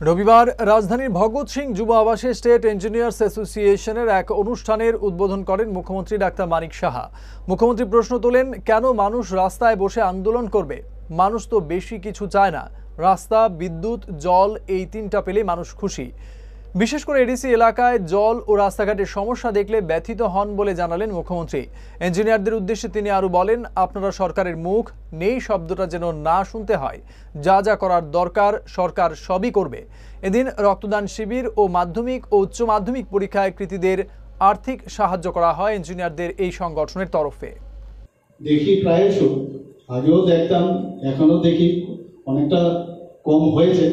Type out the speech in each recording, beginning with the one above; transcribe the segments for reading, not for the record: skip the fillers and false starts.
রবিবার রাজধানীর ভগৎ সিং যুব আবাসে স্টেট ইঞ্জিনিয়ার্স অ্যাসোসিয়েশনের এক অনুষ্ঠানের উদ্বোধন করেন মুখ্যমন্ত্রী ডাক্তার মানিক সাহা। মুখ্যমন্ত্রী প্রশ্ন তোলেন, কেন মানুষ রাস্তায় বসে আন্দোলন করবে? মানুষ তো বেশি কিছু চায় না, রাস্তা, বিদ্যুৎ, জল এই তিনটা পেলে মানুষ খুশি। বিশেষ করে এডিসি এলাকায় জল ও রাস্তাঘাটের সমস্যা দেখলে ব্যথিত হন বলে জানালেন মুখ্যমন্ত্রী। ইঞ্জিনিয়ারদের উদ্দেশ্যে তিনি আরও বলেন, আপনারা সরকারের মুখ নেই শব্দটা যেন না শুনতে হয়। যা যা করার দরকার সরকার সবই করবে। এদিন রক্তদান শিবির ও মাধ্যমিক ও উচ্চ মাধ্যমিক পরীক্ষায় কৃতীদের আর্থিক সাহায্য করা হয় ইঞ্জিনিয়ারদের এই সংগঠনের তরফে। দেখি প্রায়শ, আগেও দেখতাম, এখনো দেখি অনেকটা কম হয়েছে,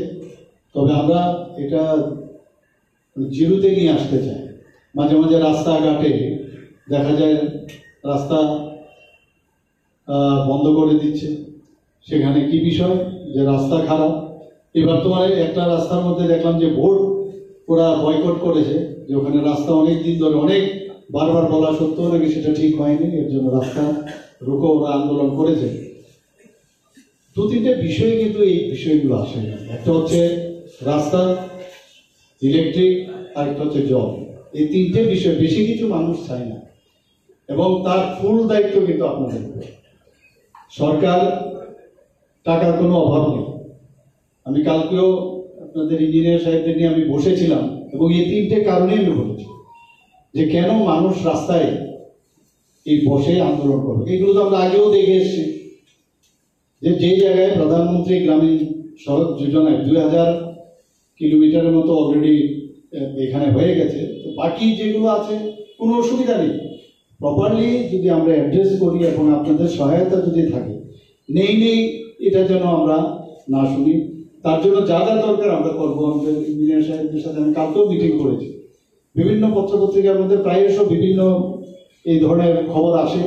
তবে আমরা এটা জিরোতে নিয়ে আসতে চাই। মাঝে মাঝে রাস্তাঘাটে দেখা যায় রাস্তা বন্ধ করে দিচ্ছে, সেখানে কি বিষয় যে রাস্তা খারাপ। এবার তোমার একটা রাস্তার মধ্যে দেখলাম যে বোর্ড ওরা বয়কট করেছে, যে ওখানে রাস্তা অনেক দিন ধরে অনেক বারবার বলা সত্ত্বেও নাকি সেটা ঠিক হয়নি, এর জন্য রাস্তা রুখো ওরা আন্দোলন করেছে। দু তিনটে বিষয় কিন্তু এই বিষয়গুলো আসে না। একটা হচ্ছে রাস্তা, ইলেকট্রিক, আর একটা হচ্ছে জল। এই তিনটে বিষয়, বেশি কিছু মানুষ চায় না, এবং তার ফুল দায়িত্ব কিন্তু আপনাদের। সরকার টাকার কোনো অভাব নেই। আমি কালকেও আপনাদের ইঞ্জিনিয়ার সাহেবদের নিয়ে আমি বসেছিলাম, এবং এই তিনটে কারণে আমি বলেছি যে কেন মানুষ রাস্তায় এই বসে আন্দোলন করবে। এগুলো তো আমরা আগেও দেখে এসেছি, যে যেই জায়গায় প্রধানমন্ত্রী গ্রামীণ সড়ক যোজনায় 2000 কিলোমিটারের মতো অলরেডি এখানে হয়ে গেছে, তো বাকি যেগুলো আছে কোনো অসুবিধা নেই। প্রপারলি যদি আমরা অ্যাড্রেস করি এবং আপনাদের সহায়তা যদি থাকে, নেই এটা যেন আমরা না শুনি। তার জন্য যা যা দরকার আমরা করবো। আমাদের ইঞ্জিনিয়ার সাহেবদের সাথে আমি কালকেও মিটিং করেছি। বিভিন্ন পত্রপত্রিকার মধ্যে প্রায়শ বিভিন্ন এই ধরনের খবর আসে।